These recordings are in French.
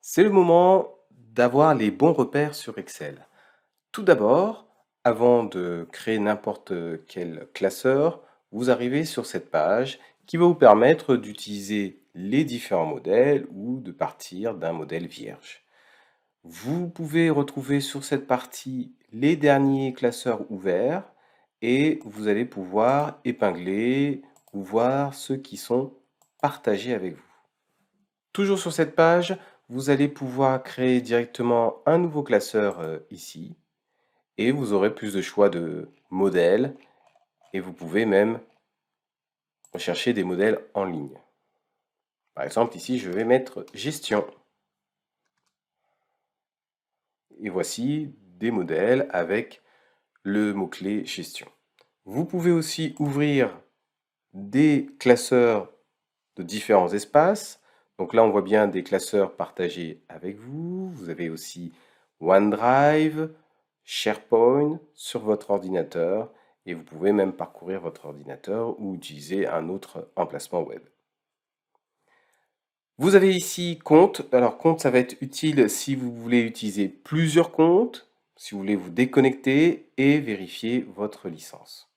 C'est le moment d'avoir les bons repères sur Excel. Tout d'abord, avant de créer n'importe quel classeur, vous arrivez sur cette page qui va vous permettre d'utiliser les différents modèles ou de partir d'un modèle vierge. Vous pouvez retrouver sur cette partie les derniers classeurs ouverts et vous allez pouvoir épingler ou voir ceux qui sont partagés avec vous. Toujours sur cette page, vous allez pouvoir créer directement un nouveau classeur ici et vous aurez plus de choix de modèles et vous pouvez même rechercher des modèles en ligne. Par exemple, ici, je vais mettre gestion. Et voici des modèles avec le mot-clé gestion. Vous pouvez aussi ouvrir des classeurs de différents espaces. Donc là, on voit bien des classeurs partagés avec vous. Vous avez aussi OneDrive, SharePoint sur votre ordinateur et vous pouvez même parcourir votre ordinateur ou utiliser un autre emplacement web. Vous avez ici compte. Alors compte, ça va être utile si vous voulez utiliser plusieurs comptes, si vous voulez vous déconnecter et vérifier votre licence.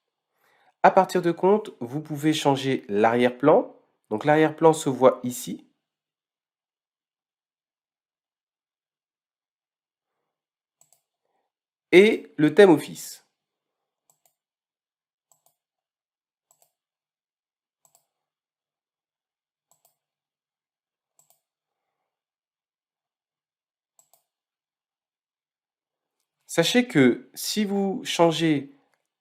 À partir de compte, vous pouvez changer l'arrière-plan. Donc l'arrière-plan se voit ici. Et le thème Office. Sachez que si vous changez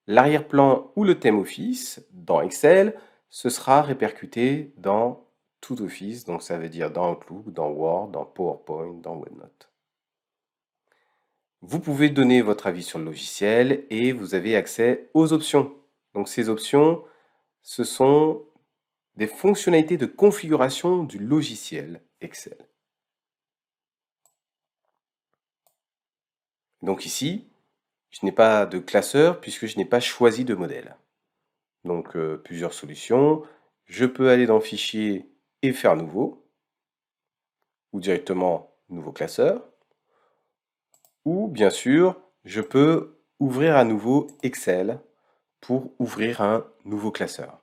l'arrière-plan ou le thème Office dans Excel, ce sera répercuté dans tout Office, donc ça veut dire dans Outlook, dans Word, dans PowerPoint, dans OneNote. Vous pouvez donner votre avis sur le logiciel et vous avez accès aux options. Donc ces options, ce sont des fonctionnalités de configuration du logiciel Excel. Donc ici, je n'ai pas de classeur puisque je n'ai pas choisi de modèle. Donc plusieurs solutions. Je peux aller dans Fichier et faire Nouveau, ou directement Nouveau classeur. Ou bien sûr, je peux ouvrir à nouveau Excel pour ouvrir un nouveau classeur.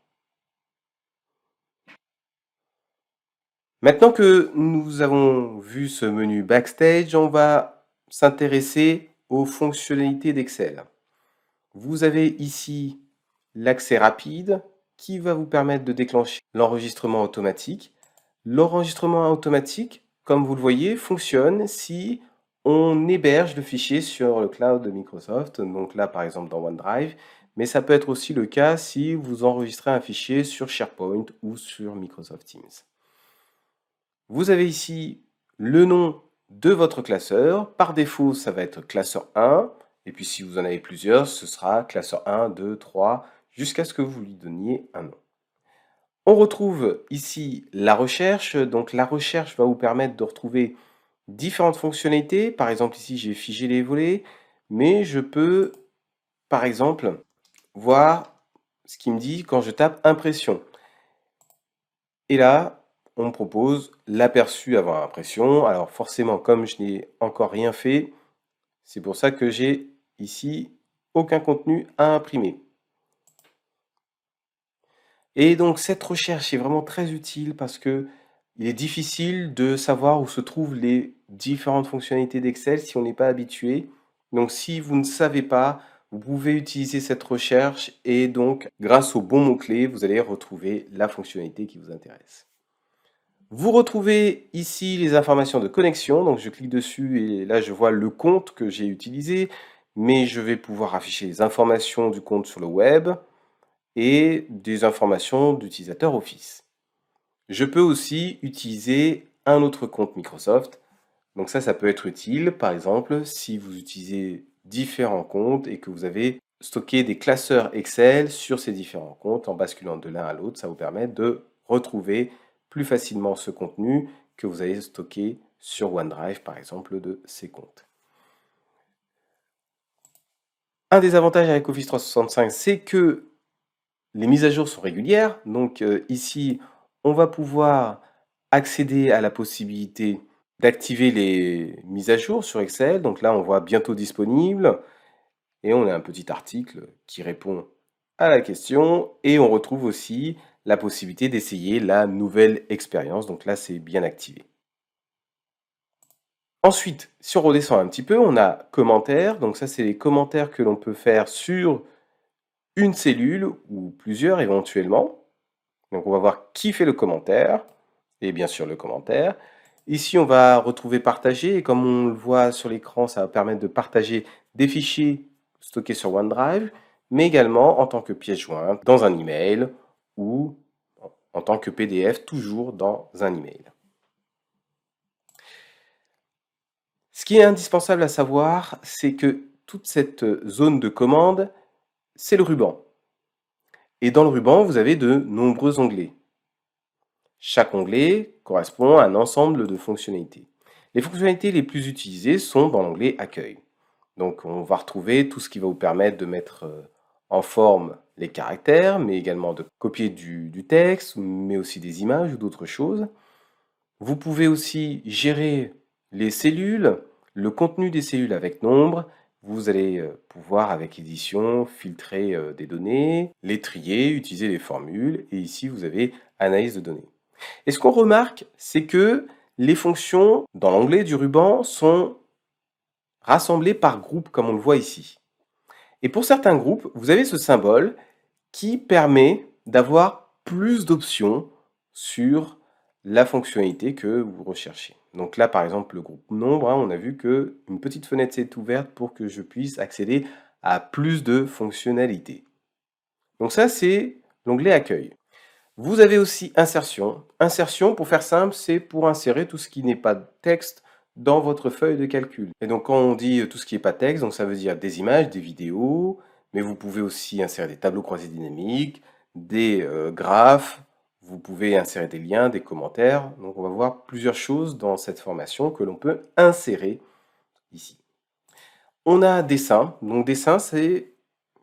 Maintenant que nous avons vu ce menu Backstage, on va s'intéresser aux fonctionnalités d'Excel. Vous avez ici l'accès rapide qui va vous permettre de déclencher l'enregistrement automatique. L'enregistrement automatique, comme vous le voyez, fonctionne si on héberge le fichier sur le cloud de Microsoft, donc là par exemple dans OneDrive, mais ça peut être aussi le cas si vous enregistrez un fichier sur SharePoint ou sur Microsoft Teams. Vous avez ici le nom de votre classeur. Par défaut, ça va être classeur 1. Et puis si vous en avez plusieurs, ce sera classeur 1, 2, 3, jusqu'à ce que vous lui donniez un nom. On retrouve ici la recherche. Donc la recherche va vous permettre de retrouver différentes fonctionnalités. Par exemple, ici, j'ai figé les volets, mais je peux, par exemple, voir ce qui me dit quand je tape impression. Et là, on me propose l'aperçu avant impression. Alors forcément, comme je n'ai encore rien fait, c'est pour ça que j'ai ici aucun contenu à imprimer. Et donc cette recherche est vraiment très utile parce que il est difficile de savoir où se trouvent les différentes fonctionnalités d'Excel si on n'est pas habitué. Donc si vous ne savez pas, vous pouvez utiliser cette recherche et donc grâce aux bons mots-clés, vous allez retrouver la fonctionnalité qui vous intéresse. Vous retrouvez ici les informations de connexion, donc je clique dessus et là je vois le compte que j'ai utilisé, mais je vais pouvoir afficher les informations du compte sur le web et des informations d'utilisateur Office. Je peux aussi utiliser un autre compte Microsoft, donc ça peut être utile, par exemple, si vous utilisez différents comptes et que vous avez stocké des classeurs Excel sur ces différents comptes, en basculant de l'un à l'autre, ça vous permet de retrouver plus facilement ce contenu que vous avez stocké sur OneDrive, par exemple, de ces comptes. Un des avantages avec Office 365, c'est que les mises à jour sont régulières. Donc ici, on va pouvoir accéder à la possibilité d'activer les mises à jour sur Excel. Donc là, on voit bientôt disponible et on a un petit article qui répond à la question et on retrouve aussi la possibilité d'essayer la nouvelle expérience. Donc là, c'est bien activé. Ensuite, si on redescend un petit peu, on a commentaires. Donc ça, c'est les commentaires que l'on peut faire sur une cellule ou plusieurs éventuellement. Donc on va voir qui fait le commentaire et bien sûr le commentaire. Ici, on va retrouver partager et comme on le voit sur l'écran, ça va permettre de partager des fichiers stockés sur OneDrive, mais également en tant que pièce jointe dans un email ou en tant que PDF toujours dans un email. Ce qui est indispensable à savoir, c'est que toute cette zone de commande, c'est le ruban. Et dans le ruban, vous avez de nombreux onglets. Chaque onglet correspond à un ensemble de fonctionnalités. Les fonctionnalités les plus utilisées sont dans l'onglet Accueil. Donc on va retrouver tout ce qui va vous permettre de mettre en forme les caractères, mais également de copier du texte, mais aussi des images ou d'autres choses. Vous pouvez aussi gérer les cellules, le contenu des cellules avec nombre. Vous allez pouvoir, avec édition, filtrer des données, les trier, utiliser les formules. Et ici, vous avez analyse de données. Et ce qu'on remarque, c'est que les fonctions dans l'onglet du ruban sont rassemblées par groupe, comme on le voit ici. Et pour certains groupes, vous avez ce symbole qui permet d'avoir plus d'options sur la fonctionnalité que vous recherchez. Donc là, par exemple, le groupe nombre, on a vu qu'une petite fenêtre s'est ouverte pour que je puisse accéder à plus de fonctionnalités. Donc ça, c'est l'onglet Accueil. Vous avez aussi Insertion. Insertion, pour faire simple, c'est pour insérer tout ce qui n'est pas texte dans votre feuille de calcul. Et donc quand on dit tout ce qui n'est pas texte, donc ça veut dire des images, des vidéos, mais vous pouvez aussi insérer des tableaux croisés dynamiques, des graphes, vous pouvez insérer des liens, des commentaires. Donc on va voir plusieurs choses dans cette formation que l'on peut insérer ici. On a dessin. Donc dessin, c'est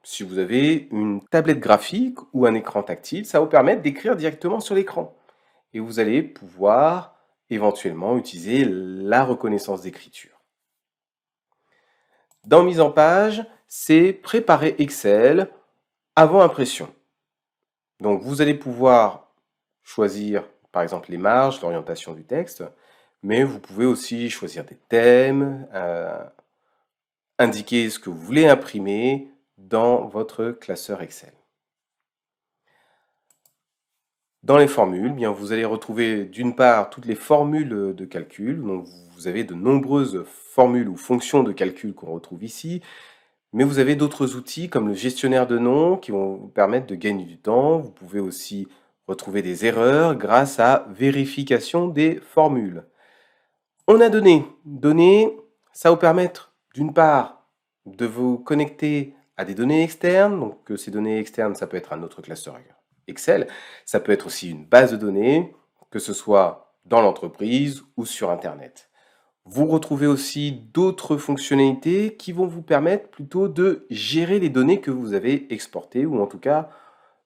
si vous avez une tablette graphique ou un écran tactile, ça va vous permettre d'écrire directement sur l'écran. Et vous allez pouvoir éventuellement utiliser la reconnaissance d'écriture. Dans Mise en page, c'est préparer Excel avant impression. Donc vous allez pouvoir choisir par exemple les marges, l'orientation du texte, mais vous pouvez aussi choisir des thèmes, indiquer ce que vous voulez imprimer dans votre classeur Excel. Dans les formules, bien, vous allez retrouver d'une part toutes les formules de calcul. Donc vous avez de nombreuses formules ou fonctions de calcul qu'on retrouve ici, mais vous avez d'autres outils comme le gestionnaire de noms qui vont vous permettre de gagner du temps. Vous pouvez aussi retrouver des erreurs grâce à vérification des formules. On a données. Données, ça va vous permettre d'une part de vous connecter à des données externes. Donc ces données externes, ça peut être un autre classeur Excel. Ça peut être aussi une base de données, que ce soit dans l'entreprise ou sur Internet. Vous retrouvez aussi d'autres fonctionnalités qui vont vous permettre plutôt de gérer les données que vous avez exportées, ou en tout cas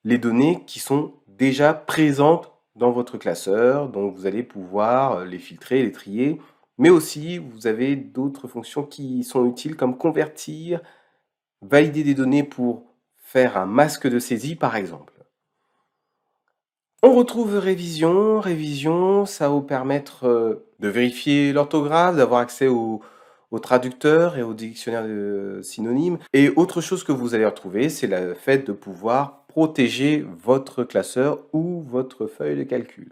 les données qui sont déjà présentes dans votre classeur. Donc vous allez pouvoir les filtrer, les trier, mais aussi vous avez d'autres fonctions qui sont utiles comme convertir, valider des données pour faire un masque de saisie par exemple. On retrouve révision. Révision, ça va vous permettre de vérifier l'orthographe, d'avoir accès au traducteur et au dictionnaire de synonymes. Et autre chose que vous allez retrouver, c'est le fait de pouvoir protéger votre classeur ou votre feuille de calcul.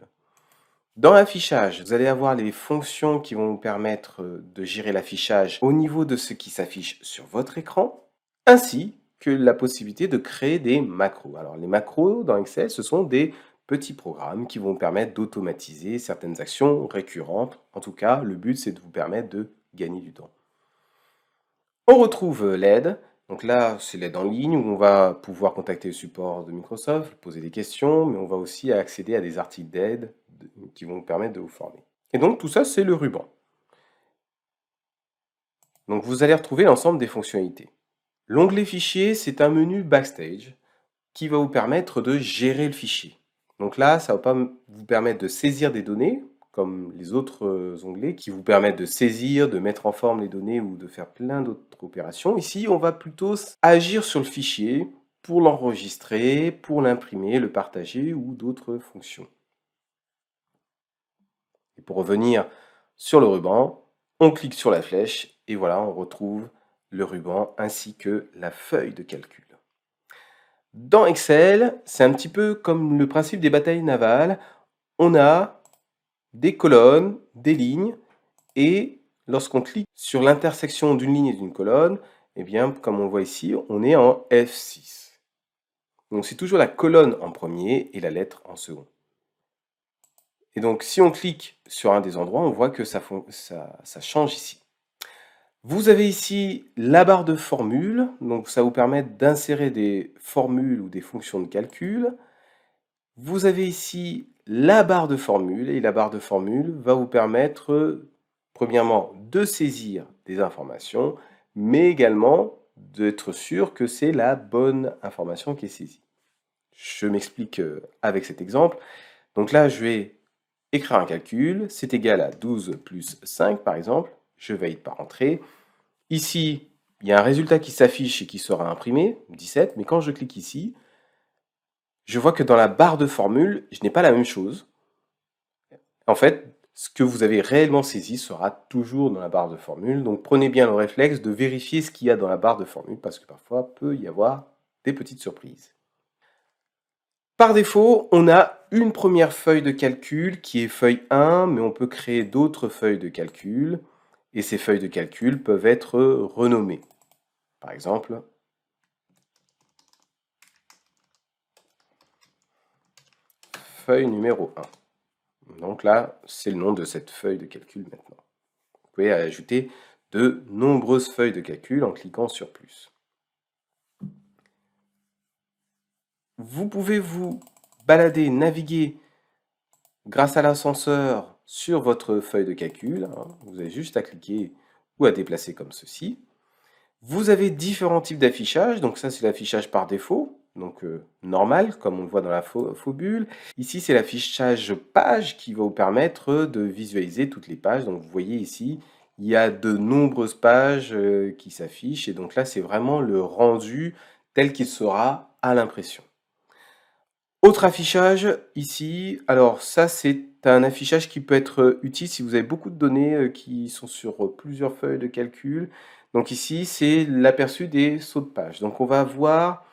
Dans l'affichage, vous allez avoir les fonctions qui vont vous permettre de gérer l'affichage au niveau de ce qui s'affiche sur votre écran, ainsi que la possibilité de créer des macros. Alors les macros dans Excel, ce sont des petits programmes qui vont vous permettre d'automatiser certaines actions récurrentes. En tout cas, le but, c'est de vous permettre de gagner du temps. On retrouve l'aide. Donc là, c'est l'aide en ligne où on va pouvoir contacter le support de Microsoft, poser des questions, mais on va aussi accéder à des articles d'aide qui vont vous permettre de vous former. Et donc tout ça, c'est le ruban. Donc vous allez retrouver l'ensemble des fonctionnalités. L'onglet fichier, c'est un menu Backstage qui va vous permettre de gérer le fichier. Donc là, ça va pas vous permettre de saisir des données, comme les autres onglets qui vous permettent de saisir, de mettre en forme les données ou de faire plein d'autres opérations. Ici, on va plutôt agir sur le fichier pour l'enregistrer, pour l'imprimer, le partager ou d'autres fonctions. Et pour revenir sur le ruban, on clique sur la flèche et voilà, on retrouve le ruban ainsi que la feuille de calcul. Dans Excel, c'est un petit peu comme le principe des batailles navales. On a des colonnes, des lignes, et lorsqu'on clique sur l'intersection d'une ligne et d'une colonne, eh bien, comme on voit ici, on est en F6. Donc c'est toujours la colonne en premier et la lettre en second. Et donc si on clique sur un des endroits, on voit que ça change ici. Vous avez ici la barre de formule, donc ça vous permet d'insérer des formules ou des fonctions de calcul. Vous avez ici la barre de formule, et la barre de formule va vous permettre, premièrement, de saisir des informations, mais également d'être sûr que c'est la bonne information qui est saisie. Je m'explique avec cet exemple. Donc là, je vais écrire un calcul, c'est égal à 12 plus 5 par exemple, je valide par entrée. Ici, il y a un résultat qui s'affiche et qui sera imprimé, 17, mais quand je clique ici, je vois que dans la barre de formule, je n'ai pas la même chose. En fait, ce que vous avez réellement saisi sera toujours dans la barre de formule, donc prenez bien le réflexe de vérifier ce qu'il y a dans la barre de formule, parce que parfois, peut y avoir des petites surprises. Par défaut, on a une première feuille de calcul qui est feuille 1, mais on peut créer d'autres feuilles de calcul, et ces feuilles de calcul peuvent être renommées. Par exemple, feuille numéro 1. Donc là, c'est le nom de cette feuille de calcul maintenant. Vous pouvez ajouter de nombreuses feuilles de calcul en cliquant sur plus. Vous pouvez vous balader, naviguer grâce à l'ascenseur sur votre feuille de calcul. Vous avez juste à cliquer ou à déplacer comme ceci. Vous avez différents types d'affichage. Donc ça, c'est l'affichage par défaut, donc normal, comme on le voit dans la Phobule. Ici, c'est l'affichage page qui va vous permettre de visualiser toutes les pages. Donc vous voyez ici, il y a de nombreuses pages qui s'affichent. Et donc là, c'est vraiment le rendu tel qu'il sera à l'impression. Autre affichage ici, alors ça c'est un affichage qui peut être utile si vous avez beaucoup de données qui sont sur plusieurs feuilles de calcul. Donc ici c'est l'aperçu des sauts de page. Donc on va voir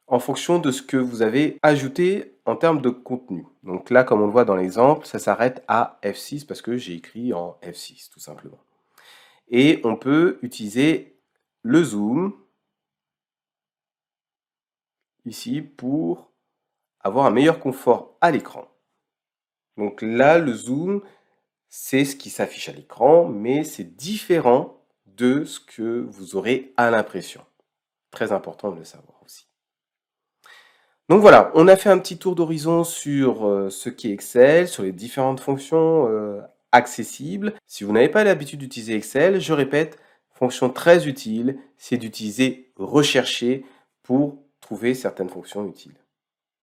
en fonction de ce que vous avez ajouté en termes de contenu. Donc là comme on le voit dans l'exemple, ça s'arrête à F6 parce que j'ai écrit en F6 tout simplement. Et on peut utiliser le zoom ici pour avoir un meilleur confort à l'écran. Donc là, le zoom, c'est ce qui s'affiche à l'écran, mais c'est différent de ce que vous aurez à l'impression. Très important de le savoir aussi. Donc voilà, on a fait un petit tour d'horizon sur ce qu'est Excel, sur les différentes fonctions accessibles. Si vous n'avez pas l'habitude d'utiliser Excel, je répète, fonction très utile, c'est d'utiliser rechercher pour trouver certaines fonctions utiles.